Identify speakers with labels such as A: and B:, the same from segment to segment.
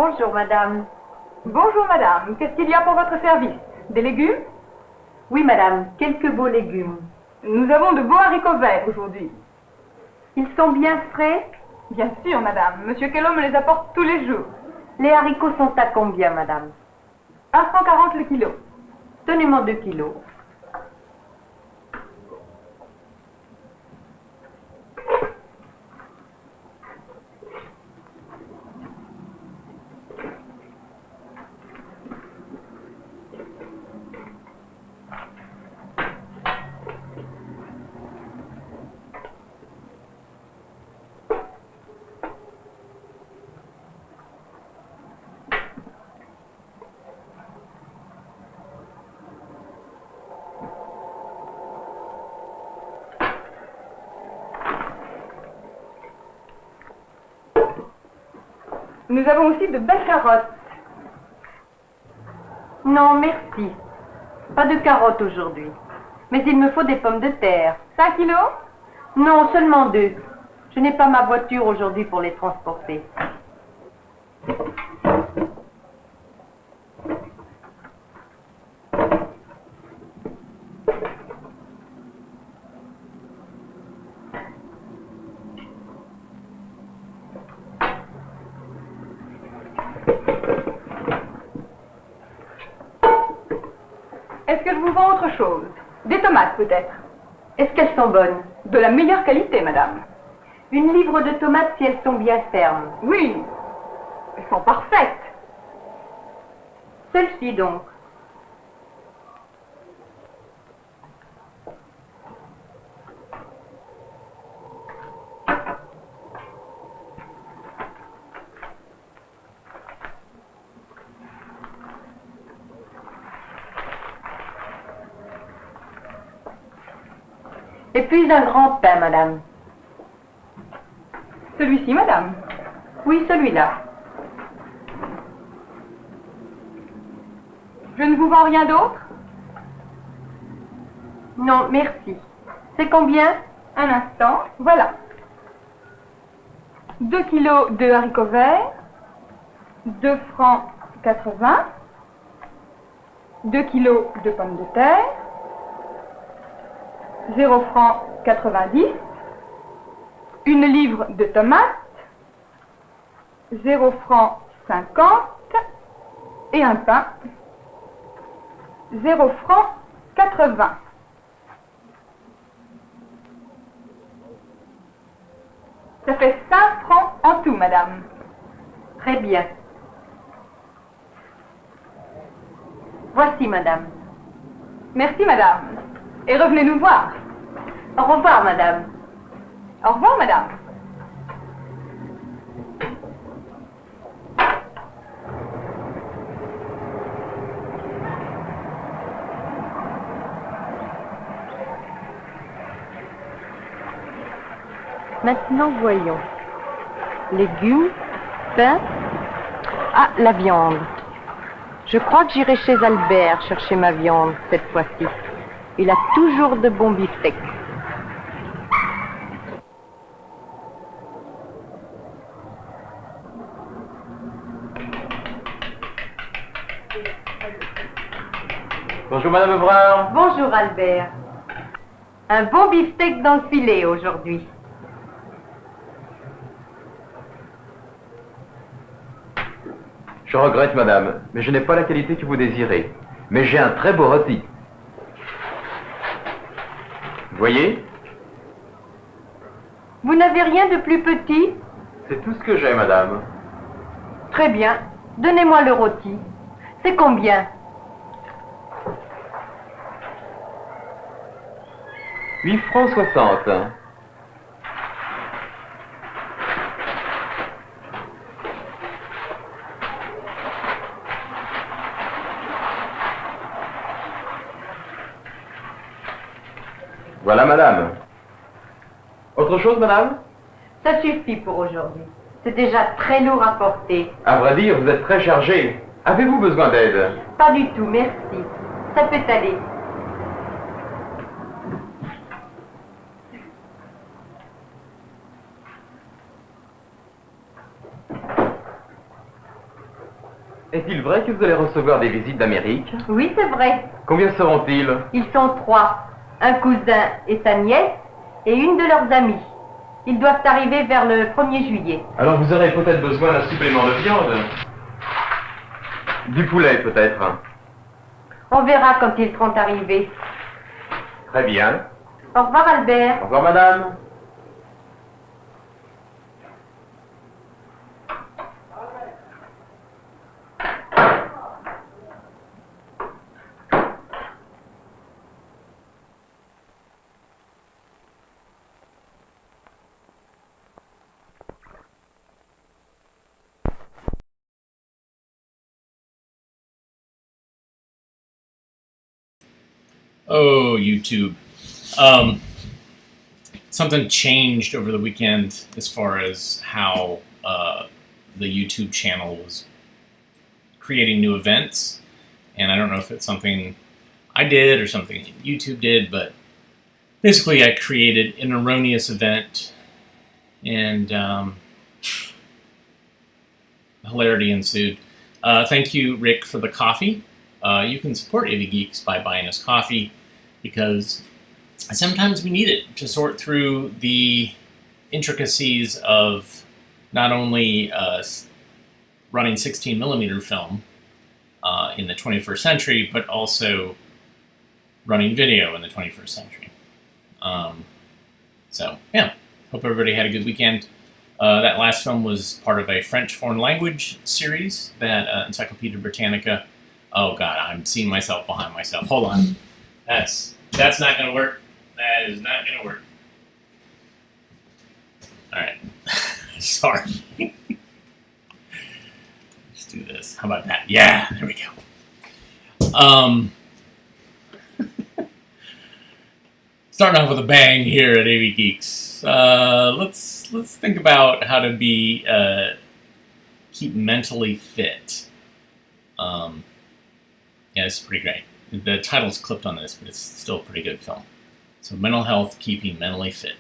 A: Bonjour, madame.
B: Bonjour, madame. Qu'est-ce qu'il y a pour votre service? Des légumes?
A: Oui, madame, quelques beaux légumes.
B: Nous avons de beaux haricots verts aujourd'hui.
A: Ils sont bien frais?
B: Bien sûr, madame. Monsieur Kellogg me les apporte tous les jours.
A: Les haricots sont à combien, madame?
B: 1,40 le kilo.
A: Donnez-moi 2 kilos.
B: Nous avons aussi de belles carottes.
A: Non, merci. Pas de carottes aujourd'hui. Mais il me faut des pommes de terre.
B: 5 kilos?
A: Non, seulement 2. Je n'ai pas ma voiture aujourd'hui pour les transporter.
B: Est-ce que je vous vends autre chose? Des tomates, peut-être?
A: Est-ce qu'elles sont bonnes?
B: De la meilleure qualité, madame.
A: Une livre de tomates si elles sont bien fermes.
B: Oui, elles sont parfaites.
A: Celle-ci donc. Et puis un grand pain, madame.
B: Celui-ci, madame?
A: Oui, celui-là.
B: Je ne vous vends rien d'autre?
A: Non, merci. C'est combien?
B: Un instant, voilà. 2 kilos de haricots verts, 2 francs 80, 2 kilos de pommes de terre, 0 francs 90, une livre de tomates, 0 francs 50 et un pain, 0 francs 80. Ça fait 5 francs en tout, madame.
A: Très bien. Voici, madame.
B: Merci, madame. Et revenez nous voir.
A: Au revoir, madame.
B: Au revoir, madame.
A: Maintenant, voyons. Légumes, pain. Ah, la viande. Je crois que j'irai chez Albert chercher ma viande cette fois-ci. Il a toujours de bons beefsteaks.
C: Bonjour Madame Brun.
A: Bonjour Albert. Un bon beefsteak dans le filet aujourd'hui.
C: Je regrette Madame, mais je n'ai pas la qualité que vous désirez. Mais j'ai un très beau rôti. Vous voyez?
A: Vous n'avez rien de plus petit?
C: C'est tout ce que j'ai Madame.
A: Très bien. Donnez-moi le rôti. C'est combien?
C: 8 francs 60. Voilà Madame. Autre chose Madame?
A: Ça suffit pour aujourd'hui. C'est déjà très lourd à porter.
C: À vrai dire, vous êtes très chargé. Avez-vous besoin d'aide?
A: Pas du tout, merci. Ça peut aller.
C: Est-il vrai que vous allez recevoir des visites d'Amérique?
A: Oui, c'est vrai.
C: Combien seront-ils?
A: Ils sont 3. Un cousin et sa nièce, et une de leurs amies. Ils doivent arriver vers le 1er juillet.
C: Alors vous aurez peut-être besoin d'un supplément de viande. Du poulet, peut-être.
A: On verra quand ils seront arrivés.
C: Très bien.
A: Au revoir, Albert.
C: Au revoir, madame.
D: Oh, YouTube. Something changed over the weekend as far as how the YouTube channel was creating new events. And I don't know if it's something I did or something YouTube did, but basically I created an erroneous event and hilarity ensued. Thank you, Rick, for the coffee. You can support AV Geeks by buying us coffee because sometimes we need it to sort through the intricacies of not only running 16mm film in the 21st century, but also running video in the 21st century. So, yeah, hope everybody had a good weekend. That last film was part of a French foreign language series that Encyclopedia Britannica. Oh God, I'm seeing myself behind myself. Hold on. That's not going to work. That is not going to work. All right. Sorry. Let's do this. How about that? Yeah, there we go. Starting off with a bang here at AV Geeks. Let's think about how to be keep mentally fit. Yeah, it's pretty great. The title's clipped on this, but it's still a pretty good film. So, mental health, keeping mentally fit.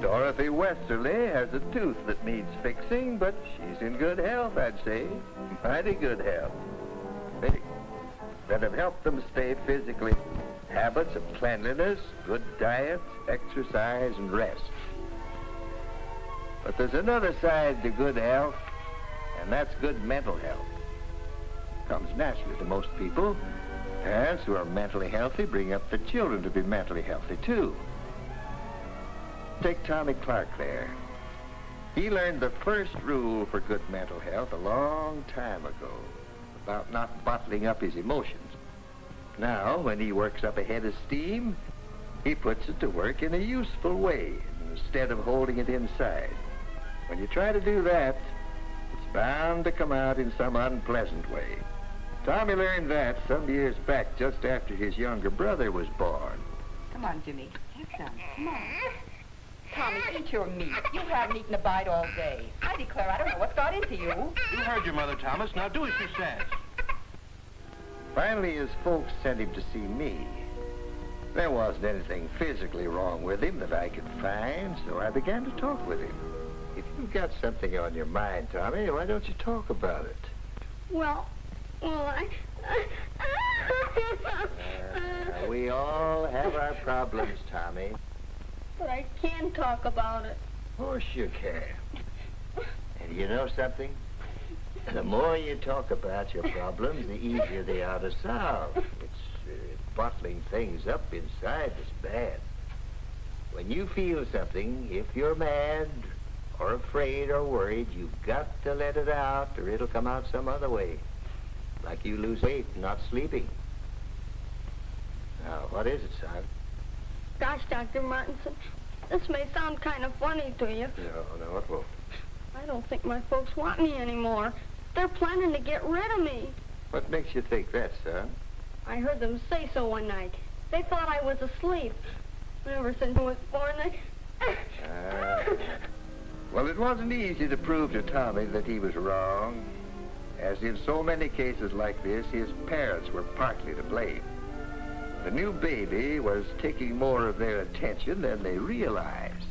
E: Dorothy Westerly has a tooth that needs fixing, but she's in good health, I'd say. Mighty good health. That have helped them stay physically. Habits of cleanliness, good diet, exercise, and rest. But there's another side to good health, and that's good mental health. Comes naturally to most people. Parents who are mentally healthy bring up their children to be mentally healthy, too. Take Tommy Clark there. He learned the first rule for good mental health a long time ago, about not bottling up his emotions. Now, when he works up a head of steam, he puts it to work in a useful way, instead of holding it inside. When you try to do that, it's bound to come out in some unpleasant way. Tommy learned that some years back, just after his younger brother was born.
F: Come on, Jimmy. Have some. Come on. Tommy, eat your meat. You haven't eaten a bite all day. I declare I don't know what's got into you.
G: You heard your mother, Thomas. Now do as she says.
E: Finally, his folks sent him to see me. There wasn't anything physically wrong with him that I could find, so I began to talk with him. If you've got something on your mind, Tommy, why don't you talk about it?
H: Well,
E: We all have our problems, Tommy.
H: but I can talk about it.
E: Of course you can. And you know something? The more you talk about your problems, the easier they are to solve. It's bottling things up inside is bad. When you feel something, if you're mad or afraid or worried, you've got to let it out or it'll come out some other way. Like you lose weight and not sleeping. Now, what is it, son?
H: Gosh, Dr. Martinson, this may sound kind of funny to you.
E: No, it won't.
H: I don't think my folks want me anymore. They're planning to get rid of me.
E: What makes you think that, son?
H: I heard them say so one night. They thought I was asleep. Ever since I was born,
E: Well, it wasn't easy to prove to Tommy that he was wrong. As in so many cases like this, his parents were partly to blame. The new baby was taking more of their attention than they realized.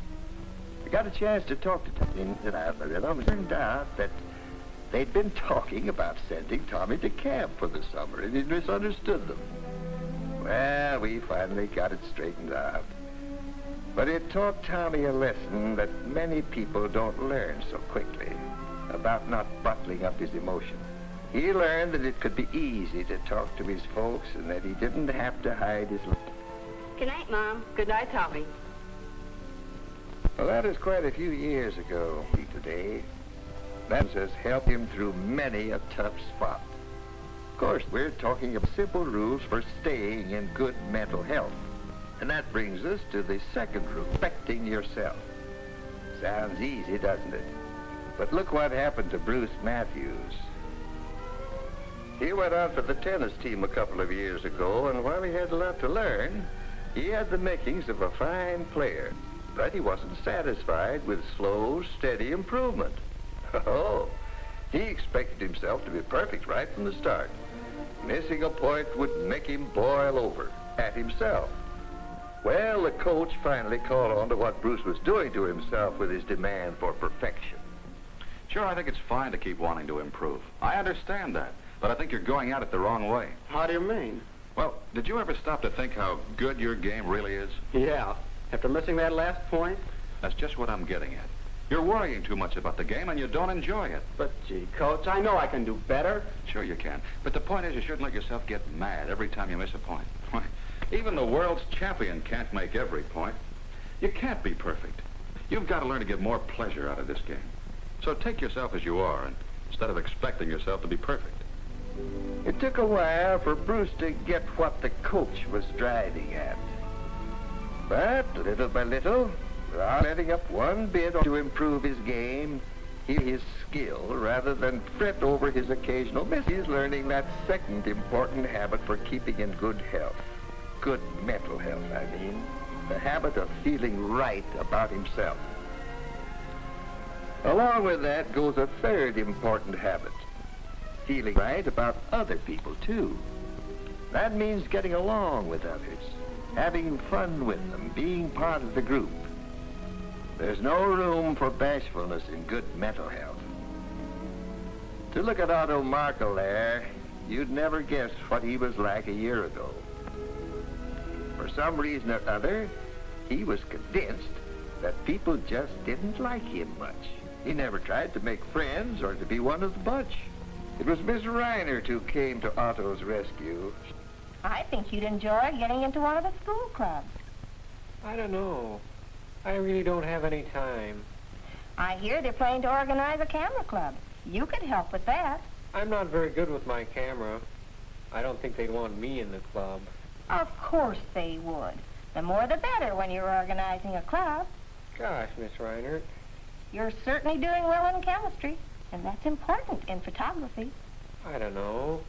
E: got a chance to talk to Tommy, and it turned out that they'd been talking about sending Tommy to camp for the summer, and he misunderstood them. Well, we finally got it straightened out. But it taught Tommy a lesson that many people don't learn so quickly, about not bottling up his emotions. He learned that it could be easy to talk to his folks and that he didn't have to hide his...
H: Good night, Mom.
F: Good night, Tommy.
E: Well, that is quite a few years ago today. That has helped him through many a tough spot. Of course, we're talking of simple rules for staying in good mental health. And that brings us to the second rule, respecting yourself. Sounds easy, doesn't it? But look what happened to Bruce Matthews. He went out for the tennis team a couple of years ago, and while he had a lot to learn, he had the makings of a fine player. But he wasn't satisfied with slow, steady improvement. Oh, he expected himself to be perfect right from the start. Missing a point would make him boil over at himself. Well, the coach finally caught on to what Bruce was doing to himself with his demand for perfection.
G: Sure, I think it's fine to keep wanting to improve. I understand that, but I think you're going at it the wrong way.
I: How do you mean?
G: Well, did you ever stop to think how good your game really is?
I: Yeah. After missing that last point?
G: That's just what I'm getting at. You're worrying too much about the game and you don't enjoy it.
I: But, gee, Coach, I know I can do better.
G: Sure you can. But the point is you shouldn't let yourself get mad every time you miss a point. Why, even the world's champion can't make every point. You can't be perfect. You've got to learn to get more pleasure out of this game. So take yourself as you are, and instead of expecting yourself to be perfect.
E: It took a while for Bruce to get what the coach was driving at. But little by little, without letting up one bit to improve his game, his skill, rather than fret over his occasional miss, he's learning that second important habit for keeping in good health. Good mental health, I mean. The habit of feeling right about himself. Along with that goes a third important habit. Feeling right about other people, too. That means getting along with others, having fun with them, being part of the group. There's no room for bashfulness in good mental health. To look at Otto Markel there, you'd never guess what he was like a year ago. For some reason or other, he was convinced that people just didn't like him much. He never tried to make friends or to be one of the bunch. It was Miss Reinert who came to Otto's rescue.
J: I think you'd enjoy getting into one of the school clubs.
K: I don't know. I really don't have any time.
J: I hear they're planning to organize a camera club. You could help with that.
K: I'm not very good with my camera. I don't think they'd want me in the club.
J: Of course they would. The more the better when you're organizing a club.
K: Gosh, Miss Reinert.
J: You're certainly doing well in chemistry, and that's important in photography.
K: I don't know.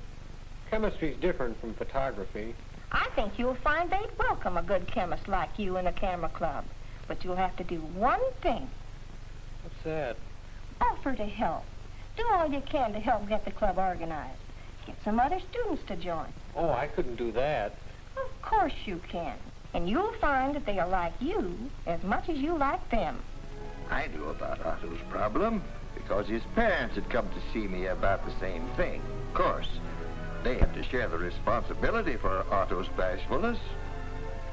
K: Chemistry's different from photography.
J: I think you'll find they'd welcome a good chemist like you in a camera club. But you'll have to do one thing.
K: What's that?
J: Offer to help. Do all you can to help get the club organized. Get some other students to join.
K: Oh, I couldn't do that.
J: Of course you can. And you'll find that they'll like you as much as you like them.
E: I knew about Otto's problem because his parents had come to see me about the same thing. Of course, they had to share the responsibility for Otto's bashfulness.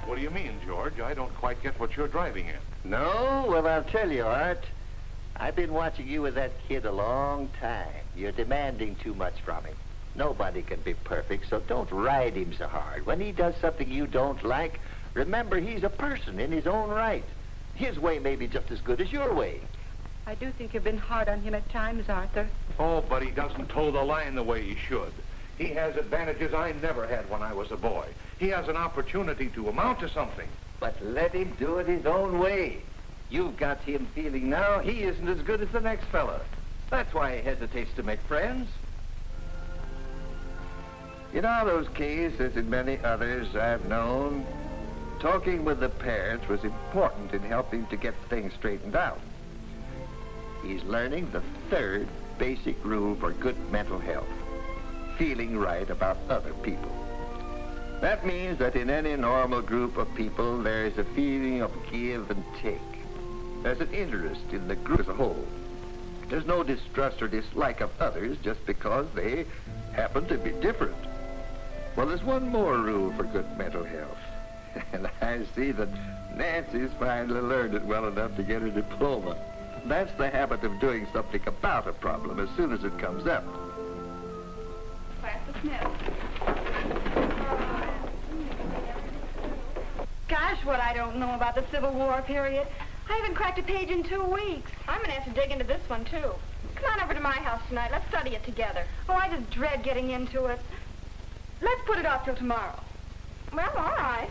G: What do you mean, George? I don't quite get what you're driving at.
E: No? Well, I'll tell you, Art. I've been watching you with that kid a long time. You're demanding too much from him. Nobody can be perfect, so don't ride him so hard. When he does something you don't like, remember he's a person in his own right. His way may be just as good as your way.
F: I do think you've been hard on him at times, Arthur.
G: Oh, but he doesn't toe the line the way he should. He has advantages I never had when I was a boy. He has an opportunity to amount to something.
E: But let him do it his own way. You've got him feeling now he isn't as good as the next fella. That's why he hesitates to make friends. In all those cases, as in many others I've known, talking with the parents was important in helping to get things straightened out. He's learning the third basic rule for good mental health. Feeling right about other people. That means that in any normal group of people, there is a feeling of give and take. has an interest in the group as a whole. There's no distrust or dislike of others just because they happen to be different. Well, there's one more rule for good mental health. And I see that Nancy's finally learned it well enough to get her diploma. That's the habit of doing something about a problem as soon as it comes up.
B: Francis Smith.
H: Gosh, what I don't know about the Civil War period. I haven't cracked a page in 2 weeks. I'm going to have to dig into this one, too. Come on over to my house tonight. Let's study it together. Oh, I just dread getting into it. Let's put it off till tomorrow. Well, all right.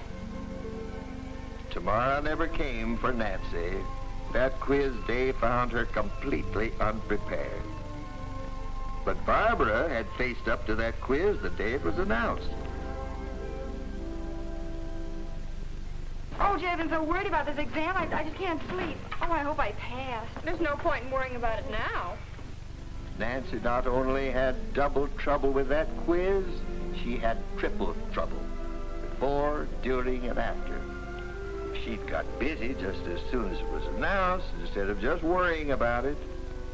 E: Tomorrow never came for Nancy. That quiz day found her completely unprepared. But Barbara had faced up to that quiz the day it was announced.
H: Oh, Jay, I've been so worried about this exam, I just can't sleep. Oh, I hope I pass. There's no point in worrying about it now.
E: Nancy not only had double trouble with that quiz, she had triple trouble. Before, during, and after. If she'd got busy just as soon as it was announced, instead of just worrying about it,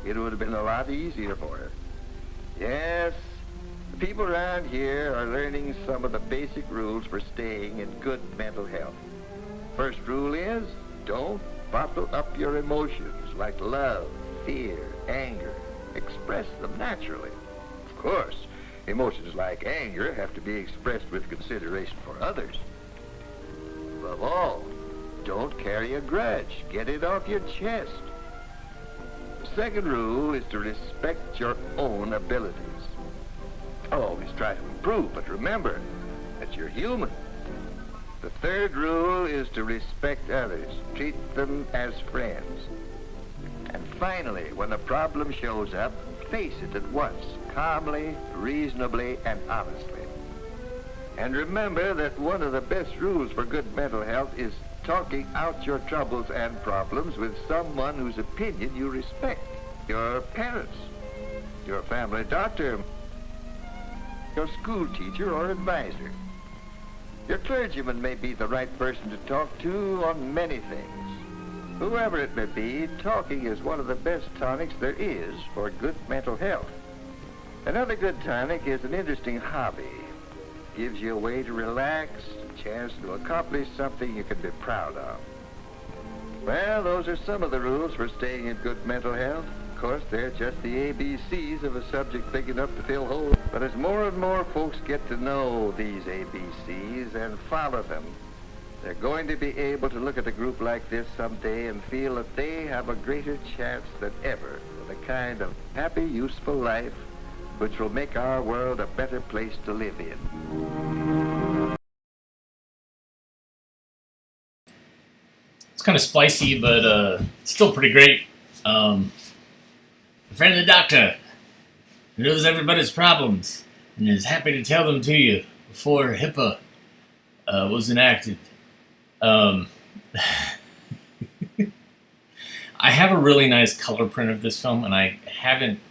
E: it would have been a lot easier for her. Yes, the people around here are learning some of the basic rules for staying in good mental health. First rule is, don't bottle up your emotions like love, fear, anger. Express them naturally. Of course, emotions like anger have to be expressed with consideration for others. Above all, don't carry a grudge. Get it off your chest. The second rule is to respect your own abilities. Always try to improve, but remember that you're human. The third rule is to respect others. Treat them as friends. And finally, when a problem shows up, face it at once, calmly, reasonably, and honestly. And remember that one of the best rules for good mental health is talking out your troubles and problems with someone whose opinion you respect. Your parents, your family doctor, your school teacher or advisor. Your clergyman may be the right person to talk to on many things. Whoever it may be, talking is one of the best tonics there is for good mental health. Another good tonic is an interesting hobby. Gives you a way to relax, a chance to accomplish something you can be proud of. Well, those are some of the rules for staying in good mental health. Of course, they're just the ABCs of a subject big enough to fill holes. But as more and more folks get to know these ABCs and follow them, they're going to be able to look at a group like this someday and feel that they have a greater chance than ever for the kind of happy, useful life which will make our world a better place to live in.
D: It's kind of spicy, but still pretty great. A friend of the doctor who knows everybody's problems and is happy to tell them to you before HIPAA was enacted. I have a really nice color print of this film, and I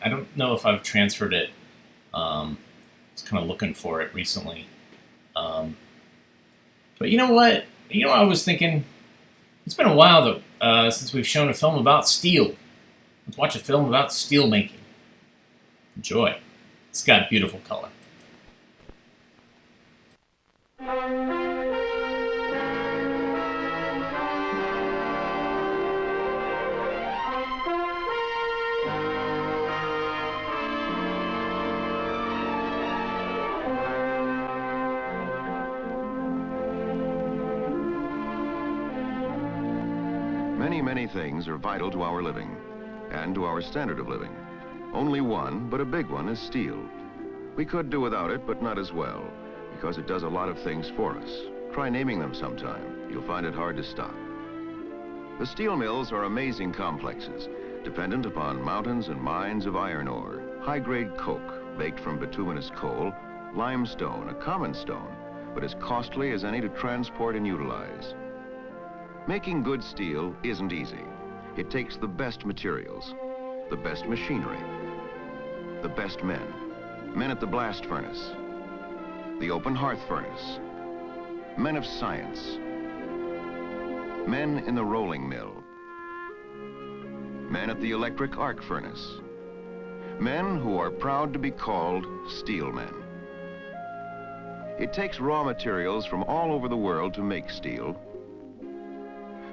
D: don't know if I've transferred it. I was kind of looking for it recently. But you know what? I was thinking, it's been a while since we've shown a film about steel. Let's watch a film about steel making. Enjoy. It's got beautiful color.
L: Many things are vital to our living and to our standard of living. Only one, but a big one, is steel. We could do without it, but not as well, because it does a lot of things for us. Try naming them sometime. You'll find it hard to stop. The steel mills are amazing complexes, dependent upon mountains and mines of iron ore, high-grade coke, baked from bituminous coal, limestone, a common stone, but as costly as any to transport and utilize. Making good steel isn't easy. It takes the best materials, the best machinery, the best men. Men at the blast furnace, the open hearth furnace, men of science, men in the rolling mill, men at the electric arc furnace. Men who are proud to be called steel men. It takes raw materials from all over the world to make steel.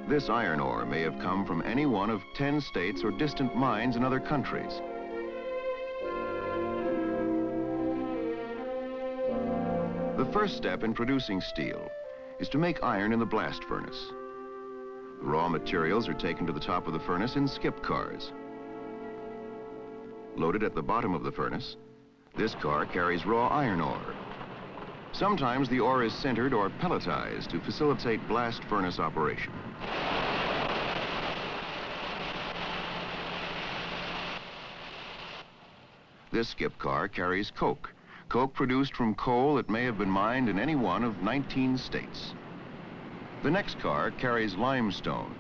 L: This iron ore may have come from any one of 10 states or distant mines in other countries. The first step in producing steel is to make iron in the blast furnace. The raw materials are taken to the top of the furnace in skip cars. Loaded at the bottom of the furnace, this car carries raw iron ore. Sometimes the ore is sintered or pelletized to facilitate blast furnace operation. This skip car carries coke. Coke produced from coal that may have been mined in any one of 19 states. The next car carries limestone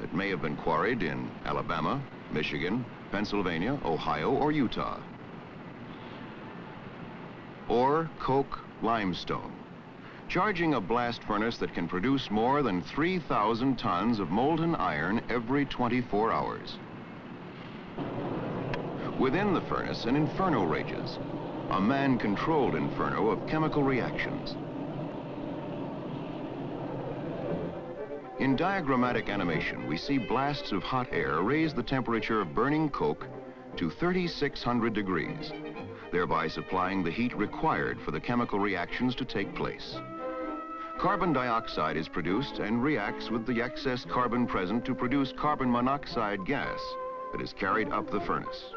L: that may have been quarried in Alabama, Michigan, Pennsylvania, Ohio, or Utah. Or coke limestone, charging a blast furnace that can produce more than 3,000 tons of molten iron every 24 hours. Within the furnace, an inferno rages, a man-controlled inferno of chemical reactions. In diagrammatic animation, we see blasts of hot air raise the temperature of burning coke to 3,600 degrees, thereby supplying the heat required for the chemical reactions to take place. Carbon dioxide is produced and reacts with the excess carbon present to produce carbon monoxide gas that is carried up the furnace.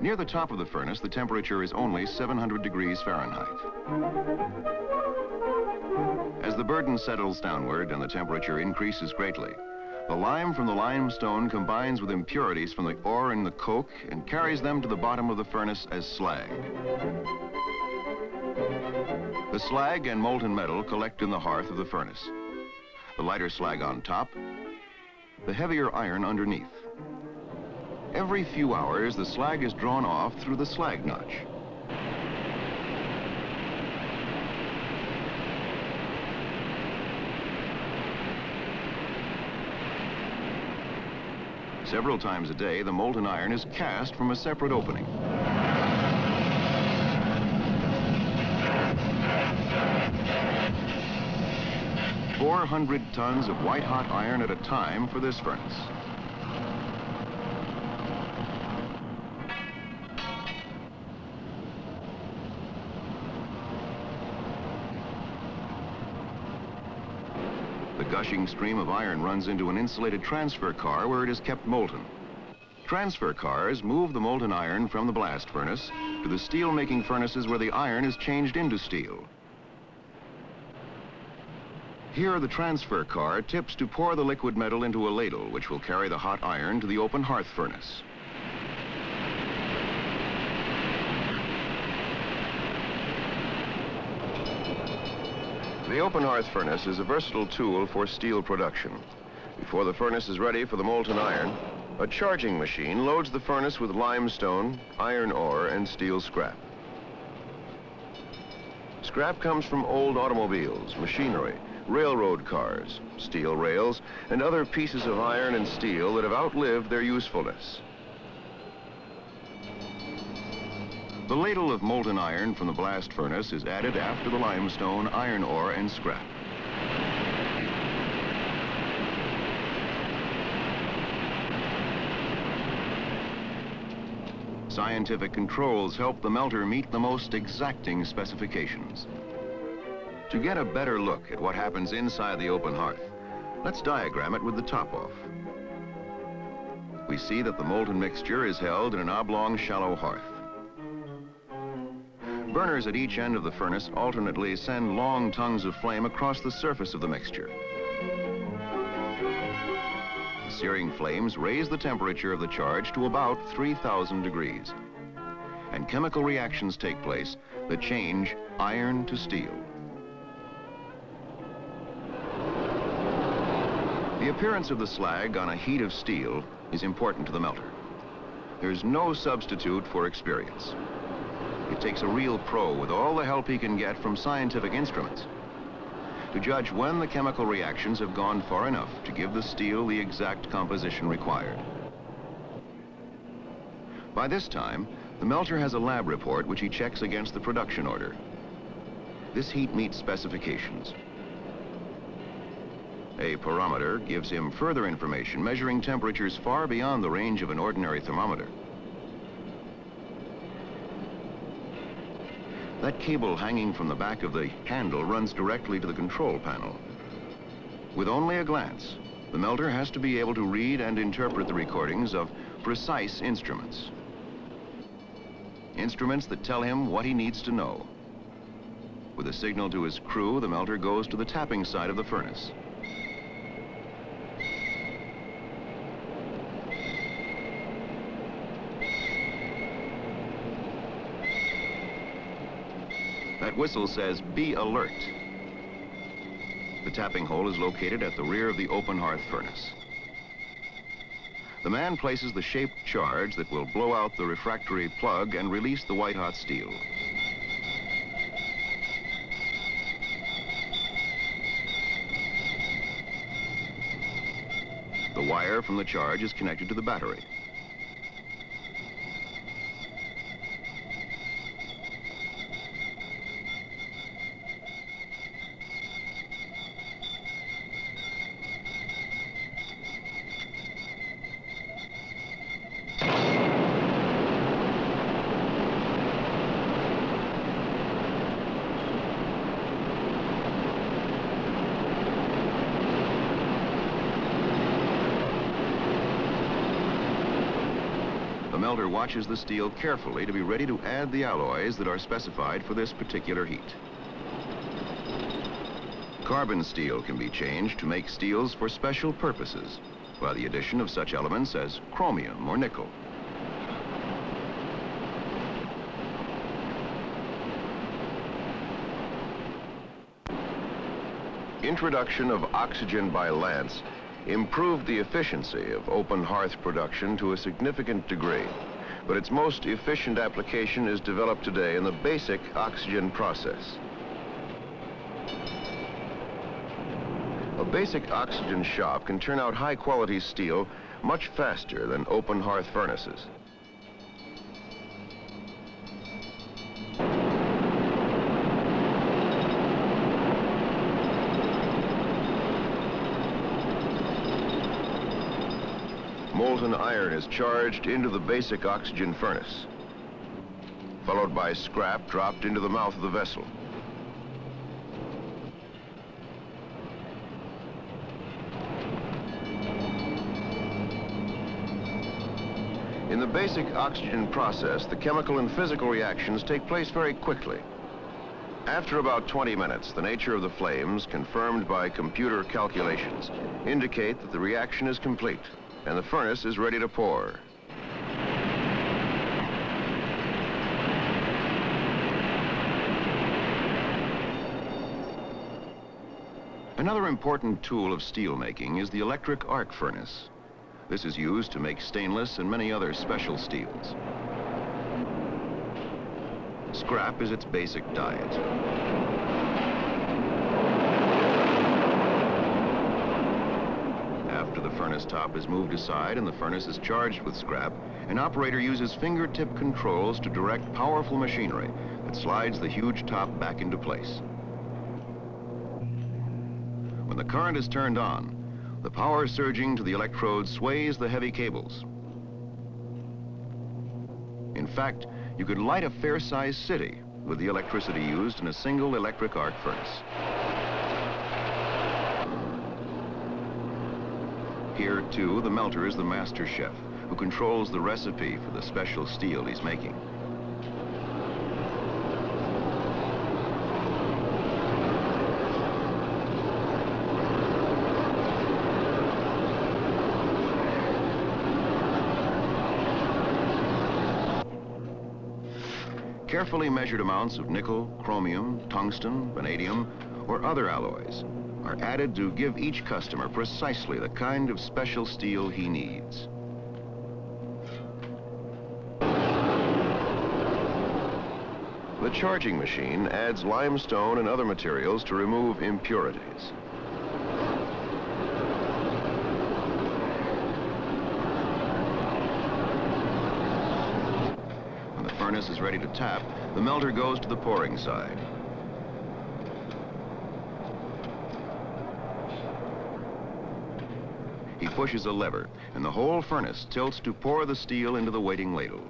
L: Near the top of the furnace, the temperature is only 700 degrees Fahrenheit. As the burden settles downward and the temperature increases greatly, the lime from the limestone combines with impurities from the ore in the coke and carries them to the bottom of the furnace as slag. The slag and molten metal collect in the hearth of the furnace. The lighter slag on top, the heavier iron underneath. Every few hours, the slag is drawn off through the slag notch. Several times a day, the molten iron is cast from a separate opening. "400 tons of white-hot iron at a time for this furnace. The gushing stream of iron runs into an insulated transfer car where it is kept molten. Transfer cars move the molten iron from the blast furnace to the steel-making furnaces where the iron is changed into steel. Here, the transfer car tips to pour the liquid metal into a ladle, which will carry the hot iron to the open hearth furnace. The open hearth furnace is a versatile tool for steel production. Before the furnace is ready for the molten iron, a charging machine loads the furnace with limestone, iron ore, and steel scrap. Scrap comes from old automobiles, machinery, railroad cars, steel rails, and other pieces of iron and steel that have outlived their usefulness. The ladle of molten iron from the blast furnace is added after the limestone, iron ore, and scrap. Scientific controls help the melter meet the most exacting specifications. To get a better look at what happens inside the open hearth, let's diagram it with the top off. We see that the molten mixture is held in an oblong, shallow hearth. Burners at each end of the furnace alternately send long tongues of flame across the surface of the mixture. The searing flames raise the temperature of the charge to about 3,000 degrees. And chemical reactions take place that change iron to steel. The appearance of the slag on a heat of steel is important to the melter. There's no substitute for experience. It takes a real pro with all the help he can get from scientific instruments. to judge when the chemical reactions have gone far enough to give the steel the exact composition required. By this time, the melter has a lab report which he checks against the production order. This heat meets specifications. A pyrometer gives him further information, measuring temperatures far beyond the range of an ordinary thermometer. That cable hanging from the back of the handle runs directly to the control panel. With only a glance, the melter has to be able to read and interpret the recordings of precise instruments. Instruments that tell him what he needs to know. With a signal to his crew, the melter goes to the tapping side of the furnace. That whistle says, "Be alert." The tapping hole is located at the rear of the open hearth furnace. The man places the shaped charge that will blow out the refractory plug and release the white-hot steel. The wire from the charge is connected to the battery. The melter watches the steel carefully to be ready to add the alloys that are specified for this particular heat. Carbon steel can be changed to make steels for special purposes by the addition of such elements as chromium or nickel. Introduction of oxygen by lance improved the efficiency of open hearth production to a significant degree, but its most efficient application is developed today in the basic oxygen process. A basic oxygen shop can turn out high-quality steel much faster than open hearth furnaces. Molten iron is charged into the basic oxygen furnace, followed by scrap dropped into the mouth of the vessel. In the basic oxygen process, the chemical and physical reactions take place very quickly. After about 20 minutes, the nature of the flames, confirmed by computer calculations, indicate that the reaction is complete and the furnace is ready to pour. Another important tool of steel making is the electric arc furnace. This is used to make stainless and many other special steels. Scrap is its basic diet. After the furnace top is moved aside and the furnace is charged with scrap, an operator uses fingertip controls to direct powerful machinery that slides the huge top back into place. When the current is turned on, the power surging to the electrodes sways the heavy cables. In fact, you could light a fair-sized city with the electricity used in a single electric arc furnace. Here, too, the melter is the master chef who controls the recipe for the special steel he's making. Carefully measured amounts of nickel, chromium, tungsten, vanadium, or other alloys are added to give each customer precisely the kind of special steel he needs. The charging machine adds limestone and other materials to remove impurities. When the furnace is ready to tap, the melter goes to the pouring side. He pushes a lever, and the whole furnace tilts to pour the steel into the waiting ladle.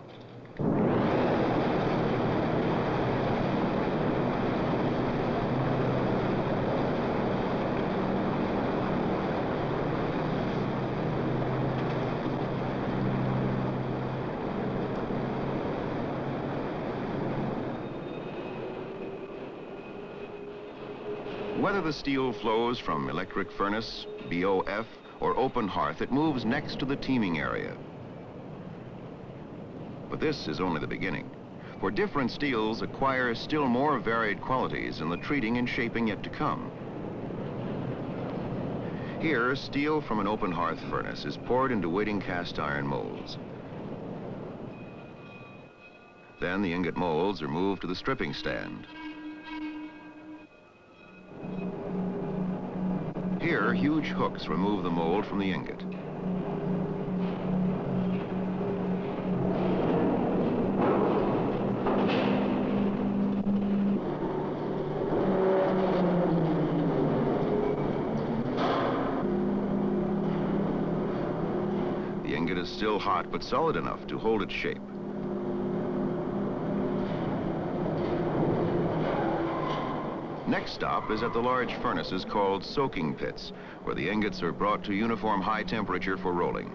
L: Whether the steel flows from electric furnace, BOF, or open hearth, it moves next to the teaming area. But this is only the beginning, for different steels acquire still more varied qualities in the treating and shaping yet to come. Here, steel from an open hearth furnace is poured into waiting cast iron molds. Then the ingot molds are moved to the stripping stand. Here, huge hooks remove the mold from the ingot. The ingot is still hot but solid enough to hold its shape. Next stop is at the large furnaces called soaking pits, where the ingots are brought to uniform high temperature for rolling.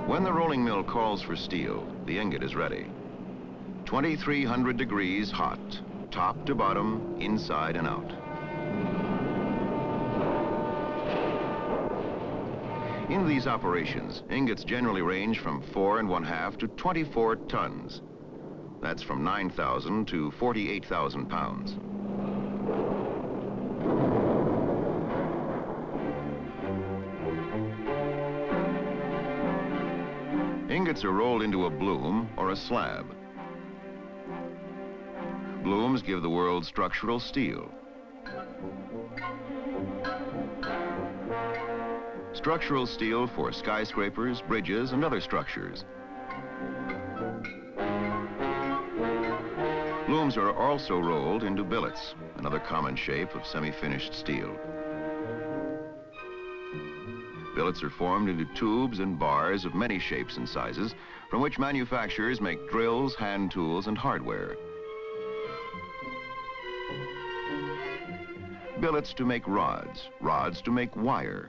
L: When the rolling mill calls for steel, the ingot is ready. 2,300 degrees hot, top to bottom, inside and out. In these operations, ingots generally range from 4 1/2 to 24 tons. That's from 9,000 to 48,000 pounds. Ingots are rolled into a bloom or a slab. Blooms give the world structural steel. Structural steel for skyscrapers, bridges, and other structures. Blooms are also rolled into billets, another common shape of semi-finished steel. Billets are formed into tubes and bars of many shapes and sizes, from which manufacturers make drills, hand tools, and hardware. Billets to make rods, rods to make wire.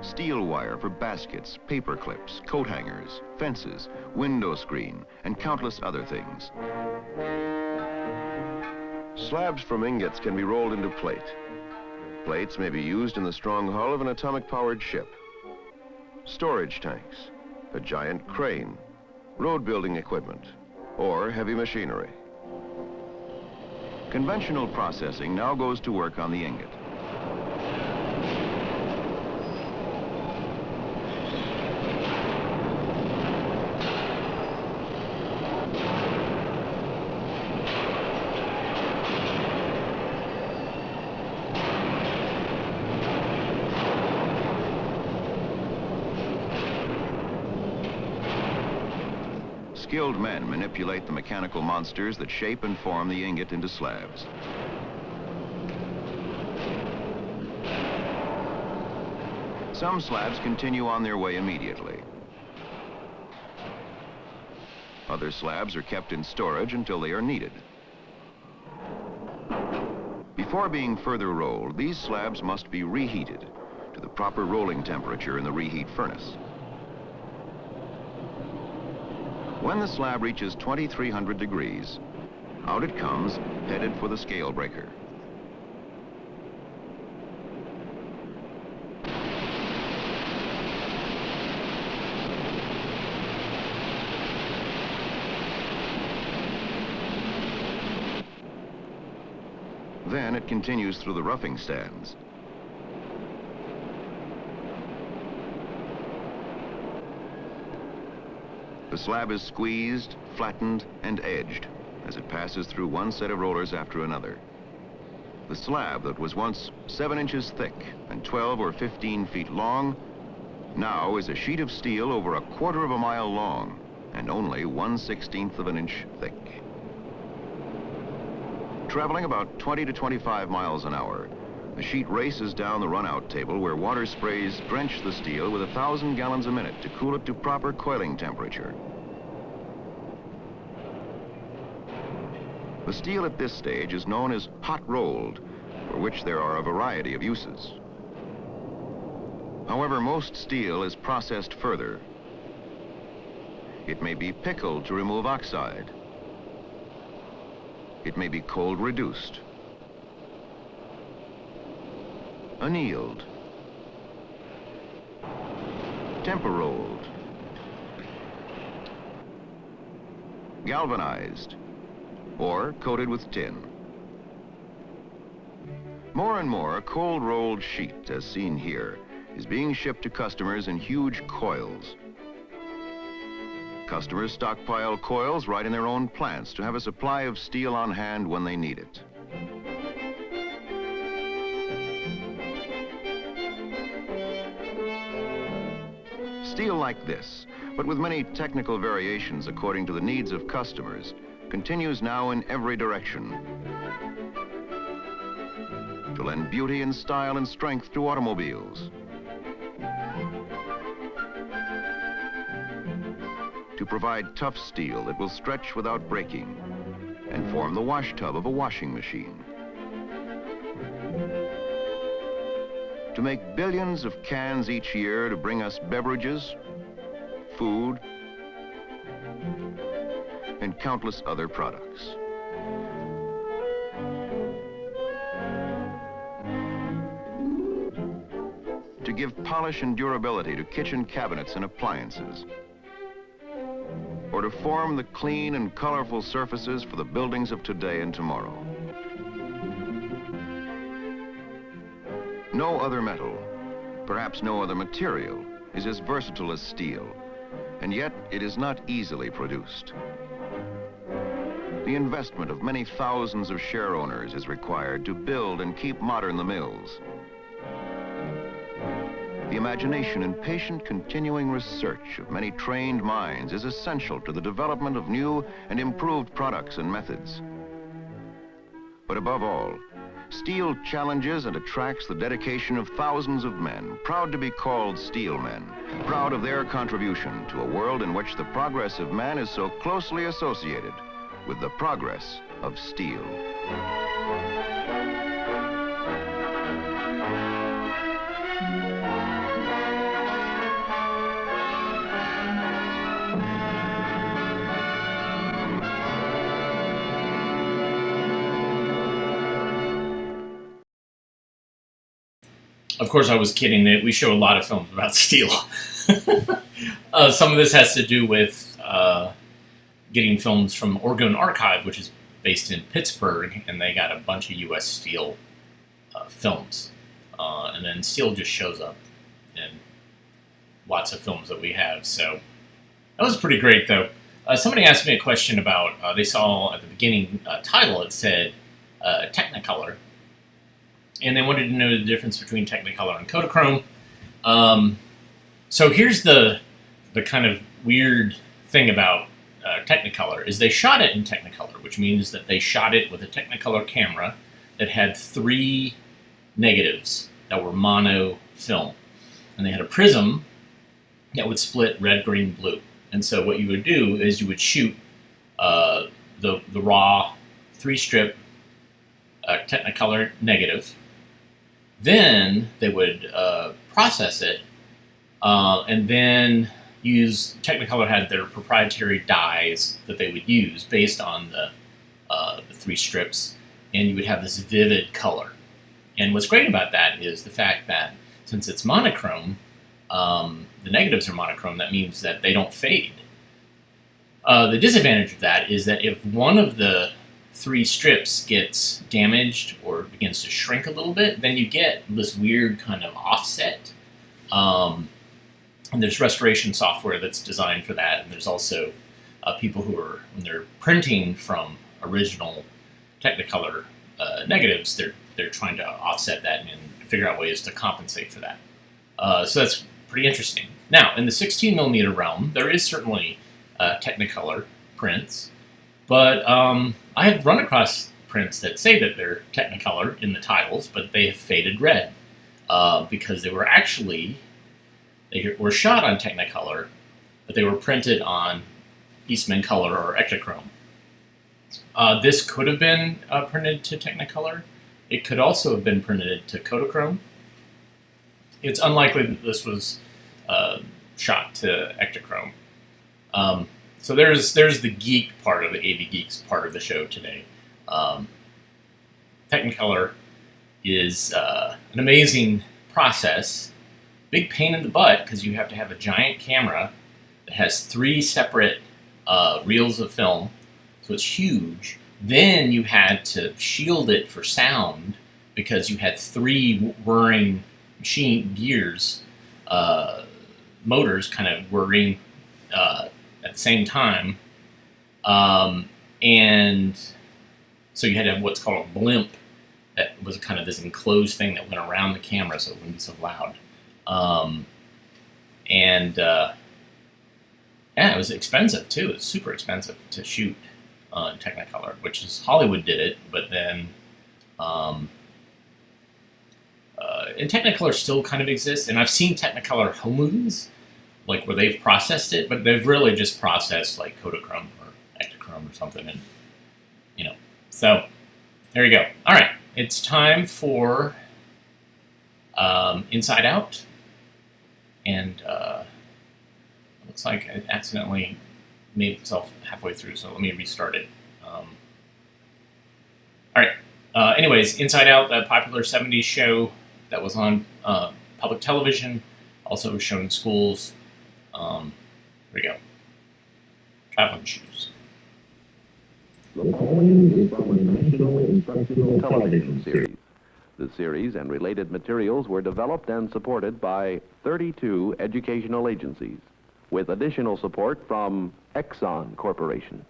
L: Steel wire for baskets, paper clips, coat hangers, fences, window screen, and countless other things. Slabs from ingots can be rolled into plate. Plates may be used in the strong hull of an atomic-powered ship. Storage tanks, a giant crane, road building equipment, or heavy machinery. Conventional processing now goes to work on the ingot. Skilled men manipulate the mechanical monsters that shape and form the ingot into slabs. Some slabs continue on their way immediately. Other slabs are kept in storage until they are needed. Before being further rolled, these slabs must be reheated to the proper rolling temperature in the reheat furnace. When the slab reaches 2,300 degrees, out it comes, headed for the scale breaker. Then it continues through the roughing stands. The slab is squeezed, flattened, and edged as it passes through one set of rollers after another. The slab that was once 7 inches thick and 12 or 15 feet long now is a sheet of steel over 1/4 of a mile long and only 1/16 of an inch thick. Traveling about 20 to 25 miles an hour, the sheet races down the run-out table where water sprays drench the steel with 1,000 gallons a minute to cool it to proper coiling temperature. The steel at this stage is known as hot-rolled, for which there are a variety of uses. However, most steel is processed further. It may be pickled to remove oxide. It may be cold reduced, annealed, temper-rolled, galvanized, or coated with tin. More and more, a cold-rolled sheet, as seen here, is being shipped to customers in huge coils. Customers stockpile coils right in their own plants to have a supply of steel on hand when they need it. Steel like this, but with many technical variations according to the needs of customers, continues now in every direction to lend beauty and style and strength to automobiles, to provide tough steel that will stretch without breaking and form the wash tub of a washing machine, to make billions of cans each year to bring us beverages, food, and countless other products. To give polish and durability to kitchen cabinets and appliances, or to form the clean and colorful surfaces for the buildings of today and tomorrow. No other metal, perhaps no other material, is as versatile as steel, and yet it is not easily produced. The investment of many thousands of share owners is required to build and keep modern the mills. The imagination and patient continuing research of many trained minds is essential to the development of new and improved products and methods. But above all, steel challenges and attracts the dedication of thousands of men, proud to be called steel men, proud of their contribution to a world in which the progress of man is so closely associated with the progress of steel.
D: Of course, I was kidding. That we show a lot of films about steel. Some of this has to do with getting films from Oregon Archive, which is based in Pittsburgh, and they got a bunch of U.S. steel films. And then steel just shows up in lots of films that we have. So that was pretty great, though. Somebody asked me a question about, they saw at the beginning title, it said Technicolor. And they wanted to know the difference between Technicolor and Kodachrome. So here's the kind of weird thing about Technicolor is they shot it in Technicolor, which means that they shot it with a Technicolor camera that had 3 negatives that were mono film. And they had a prism that would split red, green, blue. And so what you would do is you would shoot the raw 3-strip Technicolor negative. Then they would process it and then use, Technicolor had their proprietary dyes that they would use based on the 3 strips, and you would have this vivid color. And what's great about that is the fact that since it's monochrome, the negatives are monochrome, that means that they don't fade. The disadvantage of that is that if one of the three strips gets damaged or begins to shrink a little bit, then you get this weird kind of offset. And there's restoration software that's designed for that, and there's also people who are, when they're printing from original Technicolor negatives, they're trying to offset that and figure out ways to compensate for that. So that's pretty interesting. Now, in the 16mm realm, there is certainly Technicolor prints, but I have run across prints that say that they're Technicolor in the titles, but they have faded red because they were shot on Technicolor, but they were printed on Eastman Color or Ektachrome. This could have been printed to Technicolor. It could also have been printed to Kodachrome. It's unlikely that this was shot to Ektachrome. So there's the geek part of the AV Geeks part of the show today. Technicolor is an amazing process. Big pain in the butt because you have to have a giant camera that has 3 separate reels of film, so it's huge. Then you had to shield it for sound because you had 3 whirring machine gears, motors kind of whirring at the same time. And so you had to have what's called a blimp that was kind of this enclosed thing that went around the camera so it wouldn't be so loud. Yeah, it was expensive too. It was super expensive to shoot on Technicolor, which is Hollywood did it, but then and Technicolor still kind of exists, and I've seen Technicolor home movies, like where they've processed it, but they've really just processed like Kodachrome or Ektachrome or something, and so there you go. All right, it's time for Inside Out, and looks like I accidentally made itself halfway through, so let me restart it. All right. Anyways, Inside Out, that popular 70s show that was on public television, also shown in schools. Here we go. Traveling shoes.
M: The following is from a national instructional television series.
N: The series and related materials were developed and supported by 32 educational agencies, with additional support from Exxon Corporation.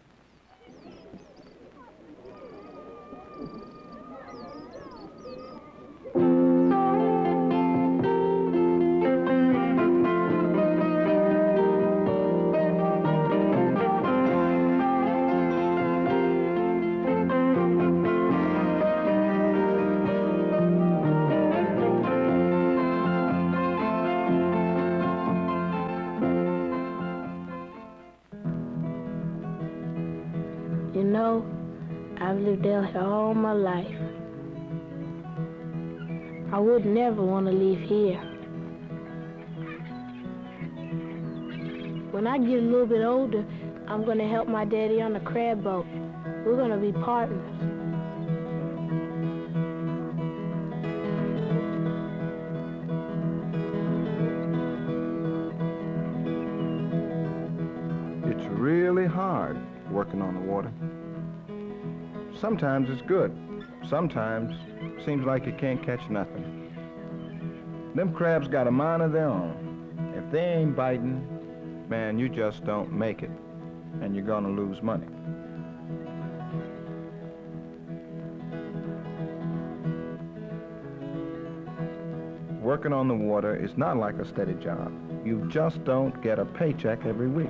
O: You know, I've lived out here all my life. I would never want to leave here. When I get a little bit older, I'm going to help my daddy on the crab boat. We're going to be partners.
P: It's really hard working on the water. Sometimes it's good. Sometimes it seems like you can't catch nothing. Them crabs got a mind of their own. If they ain't biting, man, you just don't make it, and you're gonna lose money. Working on the water is not like a steady job. You just don't get a paycheck every week.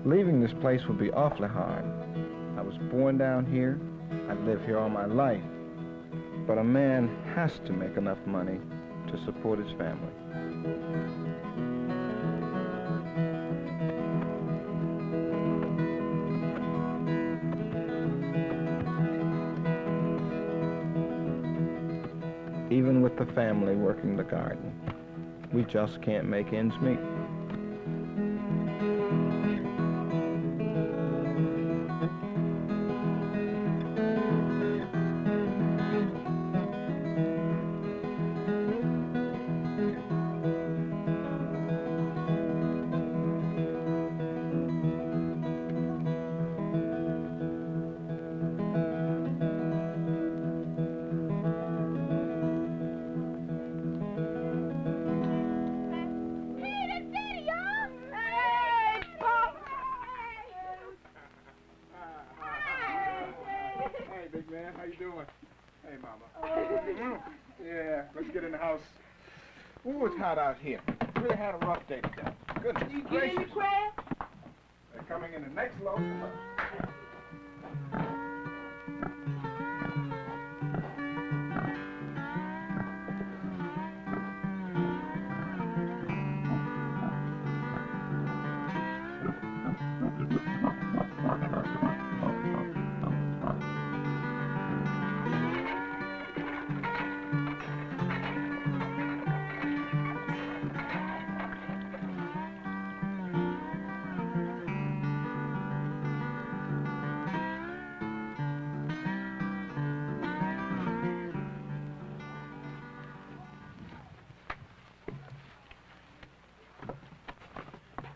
P: Leaving this place would be awfully hard. I was born down here. I'd lived here all my life. But a man has to make enough money to support his family. Even with the family working the garden, we just can't make ends meet. man. How you doing? Hey, Mama. Yeah, let's get in the house. Ooh, it's hot out here. Really had a rough day today. Goodness
B: You get
P: gracious.
B: in the crab?
P: They're coming in the next load.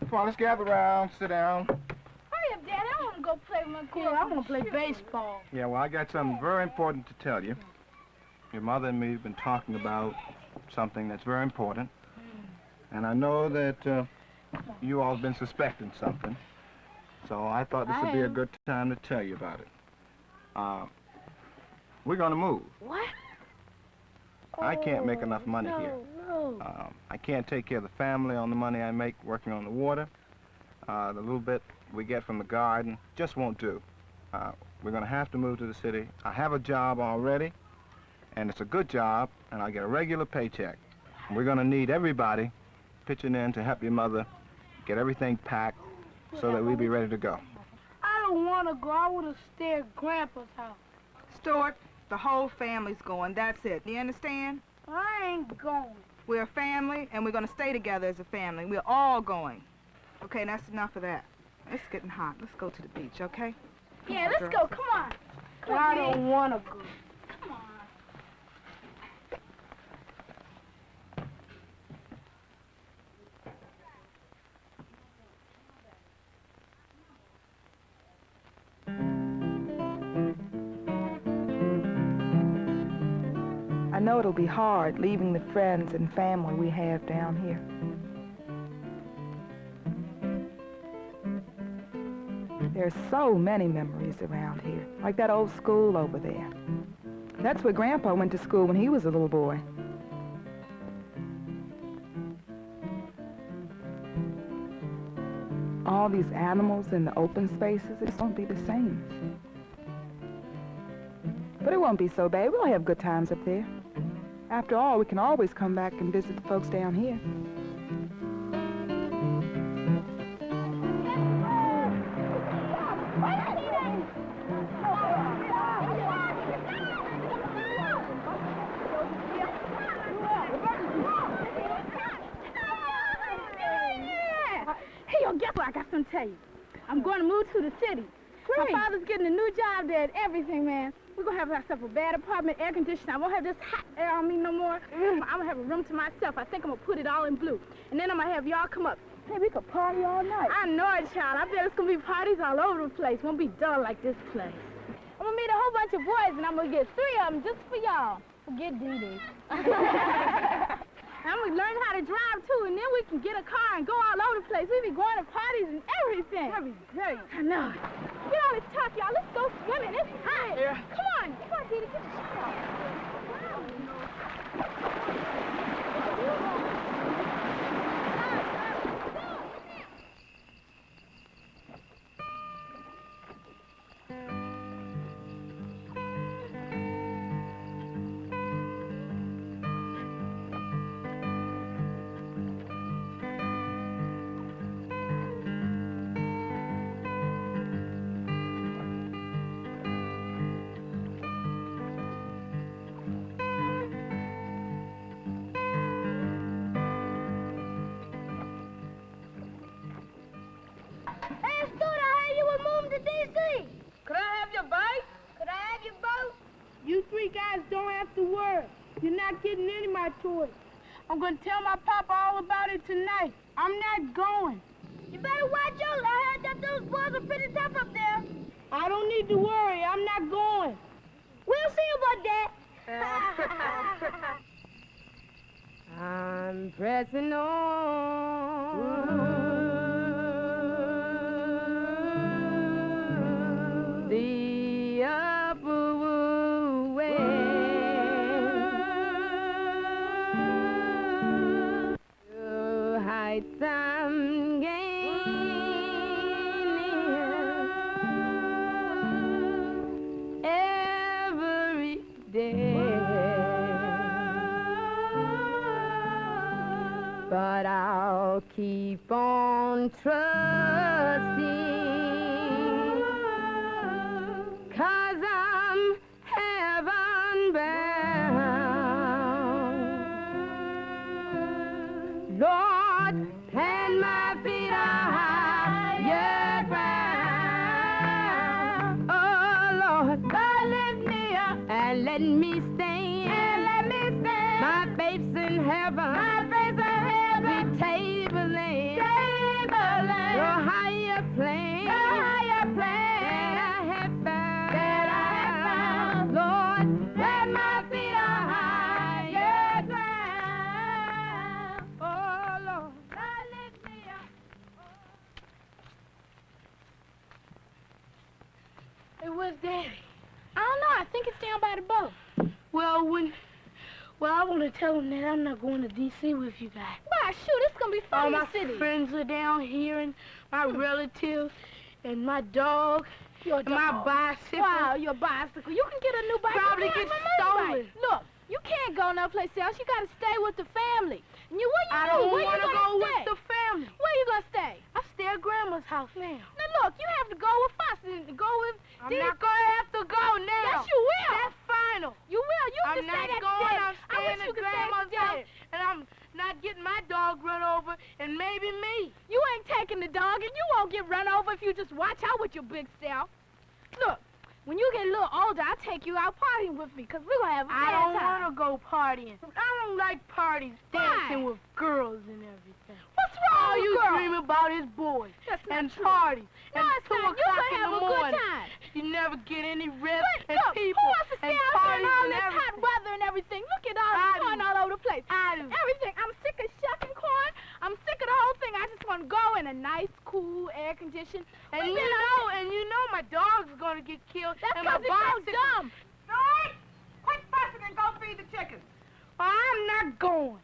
P: Come on, let's gather around, sit down.
O: Hurry up, Dad. I want to go play with my girl. I want to play baseball.
P: Yeah, well, I got something very important to tell you. Your mother and me have been talking about something that's very important. And I know that you all have been suspecting something. So I thought this would be a good time to tell you about it. We're going to move.
O: What?
P: I can't make enough money here.
O: No.
P: I can't take care of the family on the money I make working on the water. The little bit we get from the garden just won't do. We're going to have to move to the city. I have a job already, and it's a good job, and I get a regular paycheck. And we're going to need everybody pitching in to help your mother get everything packed so that we'll be ready to go.
O: I don't want to go. I want to stay at Grandpa's house.
B: Stuart, the whole family's going. That's it. Do you understand?
O: I ain't going.
B: We're a family, and we're going to stay together as a family. We're all going. Okay, that's enough of that. It's getting hot. Let's go to the beach, okay?
O: Yeah, let's go. Come on. I don't want to go. Come on.
B: I know it'll be hard leaving the friends and family we have down here. There's so many memories around here, like that old school over there. That's where Grandpa went to school when he was a little boy. All these animals in the open spaces, it just won't be the same. But it won't be so bad. We'll have good times up there. After all, we can always come back and visit the folks down here.
O: Hey, yo, guess what I got something to tell you? I'm going to move to the city.
B: Great.
O: My father's getting a new job there and everything, man. We're going to have ourselves a bad apartment, air conditioning. I won't have this hot air on me no more. I'm going to have a room to myself. I think I'm going to put it all in blue. And then I'm going to have y'all come up. Hey, we could party all night. I know it, child. I bet it's going to be parties all over the place. Won't be dull like this place. I'm going to meet a whole bunch of boys, and I'm going to get 3 of them just for y'all. Forget Dee Dee. I'm going to learn how to drive, too, and then we can get a car and go all over the place. We'll be going to parties and everything. That'd be great. I know. Get all this talk, y'all. Let's go swimming. It's hot. Yeah. Come on. Come on, Dee Dee. Get the shit off.
B: Could I have your bike?
O: Could I have your boat? You 3 guys don't have to worry. You're not getting any of my toys. I'm going to tell my papa all about it tonight. I'm not going. You better watch out. I heard that those boys are pretty tough up there. I don't need to worry. I'm not going. We'll see about that. I'm pressing on. The upward
Q: I'll keep on trusting, 'cause I'm heaven bound. Lord, plant my feet on higher ground. Oh Lord, God lift me up and let me stand. My faith's in heaven. Be tabling. Your higher plane. That I have found. Lord, let my feet on higher ground. Oh Lord, God lift me up.
O: Hey, where's Daddy? I don't know. I think it's down by the boat. Well, I want to tell him that I'm not going to D.C. with you guys. Why, shoot, it's going to be fun. All my friends are down here, and my relatives, and my dog, and my bicycle. Wow, your bicycle. You can get a new bicycle. Probably get stolen. Look, you can't go no place else. You got to stay with the family. And I don't want to go with the family. Where you going to stay? I stay at Grandma's house now. Now, look, you have to go with us and go with... I'm not going to have to go now. Yes, you will. That's final. You will. You can stay at I'm staying at Grandma's house, and I'm not getting my dog run over, and maybe me. You ain't taking the dog, and you won't get run over if you just watch out with your big self. Look, when you get a little older, I'll take you out partying with me, because we're going to have a bad time. I don't want to go partying. I don't like parties, dancing with girls and everything. What's wrong with girls? All you dream about is boys and parties. No, it's not. You're going to have a good time. You never get any rest and people who wants to stay out here in all this hot weather and everything? Look at all the corn all over the place. Everything. I'm sick of shucking corn. I'm sick of the whole thing. I just want to go in a nice, cool, air-conditioned... And you know my dog's going to get killed. That's because it's so dumb. George, quit fussing and go feed the chickens. I'm not going.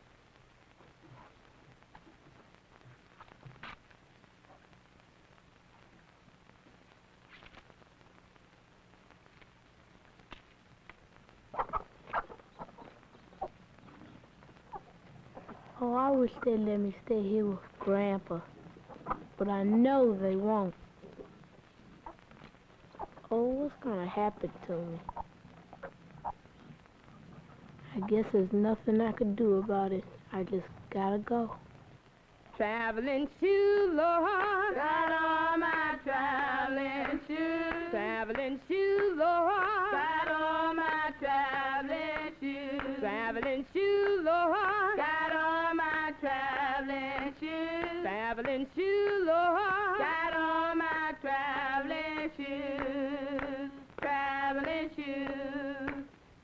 O: Oh, I wish they'd let me stay here with Grandpa, but I know they won't. Oh, what's gonna happen to me? I guess there's nothing I can do about it. I just gotta go. Traveling shoes, Lord. Got on my traveling shoes. Traveling shoes, Lord. Got on my traveling shoes. Traveling shoes, Lord. Got on my traveling shoes. Traveling shoes, Lord. Got on my traveling shoes. Traveling shoes.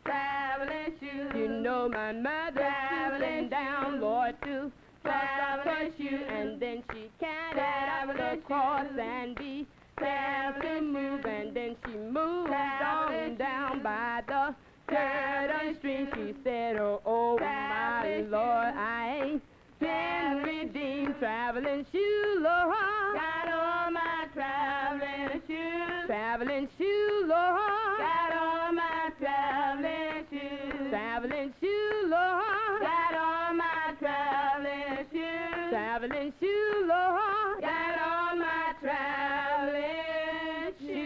O: Traveling shoes. You know my mother traveling down, Lord, too. Traveling shoes, and then she can't have the cross and be traveling move, and then she moved on down by the Jordan stream. She said, oh my Lord, I ain't been redeemed. Traveling shoes, Lord. Got on my traveling shoes. Traveling shoes, Lord. Got on my traveling shoes. Traveling shoes, Lord. Got on my traveling shoes. Traveling shoes, Lord. Got on my traveling shoes.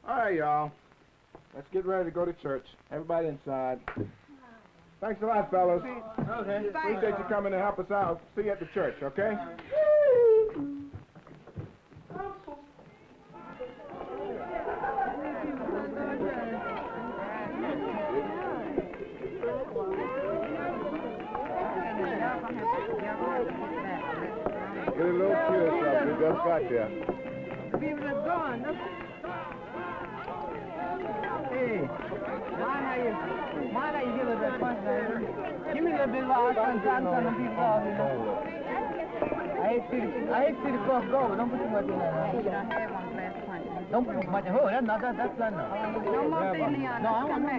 P: All right, y'all. Let's get ready to go to church. Everybody inside. Thanks a lot, fellas. Okay. Appreciate you coming to help us out. See you at the church, okay? Get a little cue or something. We just got there.
R: Hey, why not you give us that punch there? Give me a little bit of our sunshine and some people off, you know. I hate to see the cross go, but don't put too much in there. You don't have one glass punch. Don't put too much in. Oh, that's not that's plenty. No more thing, Leon. No, I want to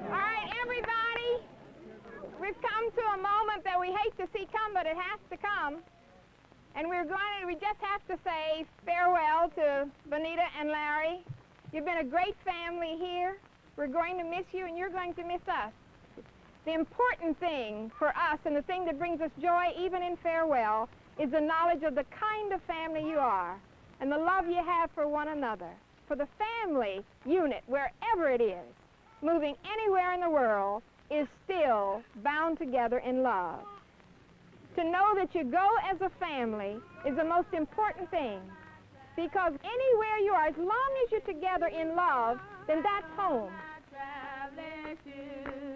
H: All right, everybody. We've come to a moment that we hate to see come, but it has to come. And we just have to say farewell to Bonita and Larry.
O: You've been a great family here. We're going to miss you, and you're going to miss us. The important thing for us, and the thing that brings us joy even in farewell, is the knowledge of the kind of family you are and the love you have for one another. For the family unit, wherever it is, moving anywhere in the world, is still bound together in love. To know that you go as a family is the most important thing, because anywhere you are, as long as you're together in love, then that's home.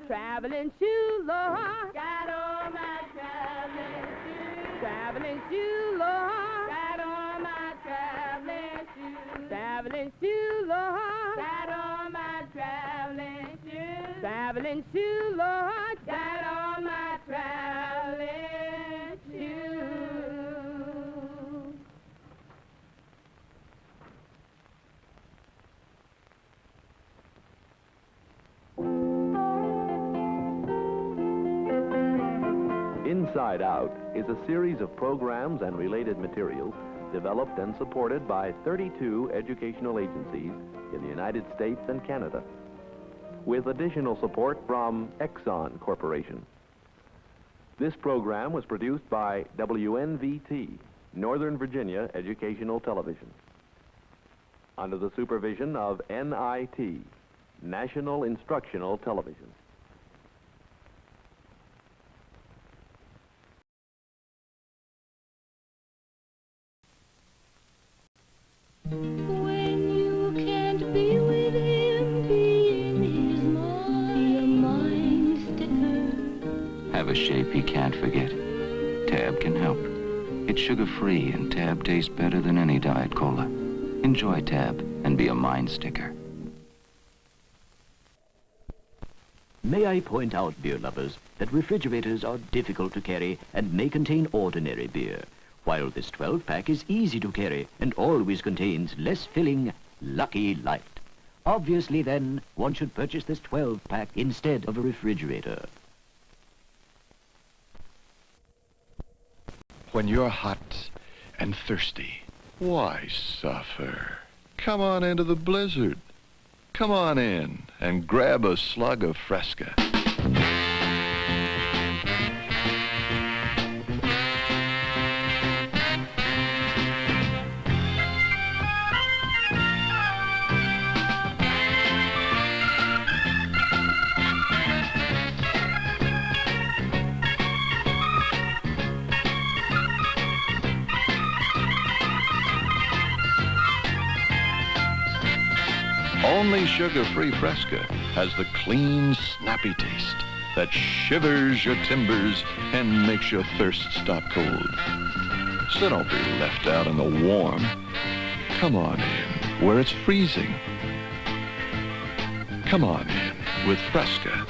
Q: Traveling shoes, Lord. Got on my traveling shoes. Traveling shoes, Lord. Got on my traveling shoes. Traveling shoes, Lord. Got on my traveling shoes. Traveling shoes, Lord. Got on my traveling shoes.
N: Inside Out is a series of programs and related materials developed and supported by 32 educational agencies in the United States and Canada, with additional support from Exxon Corporation. This program was produced by WNVT, Northern Virginia Educational Television, under the supervision of NIT, National Instructional Television.
Q: When you can't be with him, be in his mind sticker.
S: Have a shape he can't forget. Tab can help. It's sugar-free, and Tab tastes better than any Diet Cola. Enjoy Tab and be a mind sticker.
T: May I point out, beer lovers, that refrigerators are difficult to carry and may contain ordinary beer, while this 12-pack is easy to carry and always contains less filling, Lucky Light. Obviously, then, one should purchase this 12-pack instead of a refrigerator.
U: When you're hot and thirsty, why suffer? Come on into the blizzard. Come on in and grab a slug of Fresca. Only sugar-free Fresca has the clean, snappy taste that shivers your timbers and makes your thirst stop cold. So don't be left out in the warm. Come on in where it's freezing. Come on in with Fresca.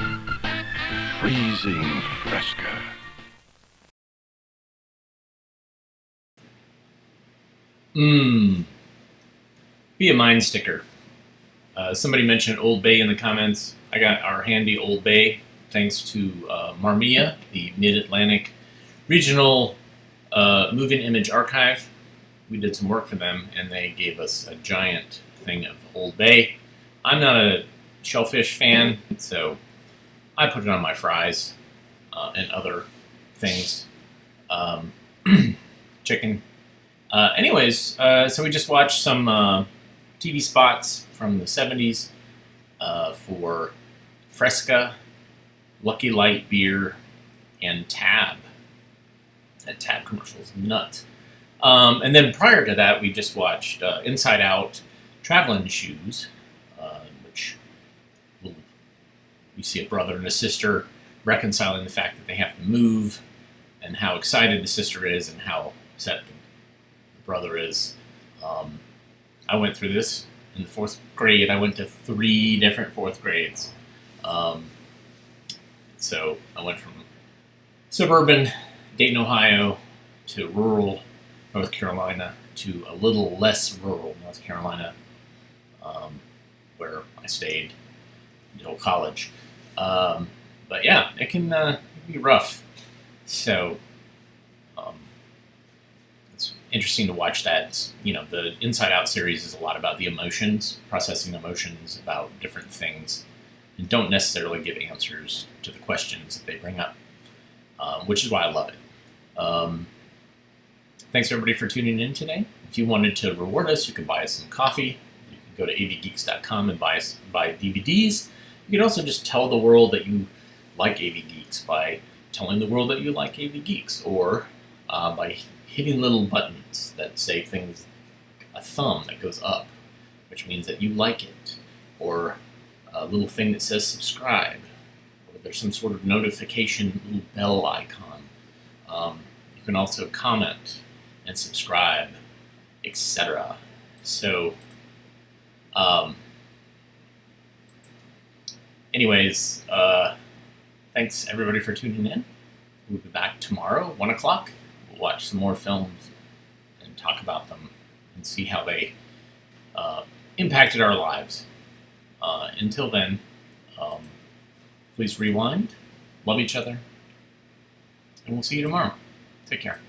U: Freezing Fresca.
D: Be a mind sticker. Somebody mentioned Old Bay in the comments. I got our handy Old Bay thanks to Marmia, the Mid-Atlantic Regional Moving Image Archive. We did some work for them, and they gave us a giant thing of Old Bay. I'm not a shellfish fan, so I put it on my fries and other things. Chicken. Anyways, so we just watched some TV spots from the 70s for Fresca, Lucky Light beer, and Tab. That Tab commercial is nuts. And then prior to that, we just watched Inside Out Traveling Shoes, which we see a brother and a sister reconciling the fact that they have to move, and how excited the sister is, and how upset the brother is. I went through this in the 4th grade. I went to 3 different 4th grades. So I went from suburban Dayton, Ohio, to rural North Carolina, to a little less rural North Carolina, where I stayed until college. But yeah, it can be rough. So interesting to watch that. You know, the Inside Out series is a lot about the emotions, processing emotions about different things, and don't necessarily give answers to the questions that they bring up, which is why I love it. Thanks everybody for tuning in today. If you wanted to reward us, you can buy us some coffee. You can go to avgeeks.com and buy DVDs. You can also just tell the world that you like AV Geeks by telling the world that you like AV Geeks, or by hitting little buttons that say things, a thumb that goes up, which means that you like it, or a little thing that says subscribe, or there's some sort of notification little bell icon. You can also comment and subscribe, etc. So, anyways, thanks everybody for tuning in. We'll be back tomorrow, 1 o'clock. We'll watch some more films and talk about them and see how they impacted our lives. Until then, please rewind, love each other, and we'll see you tomorrow. Take care.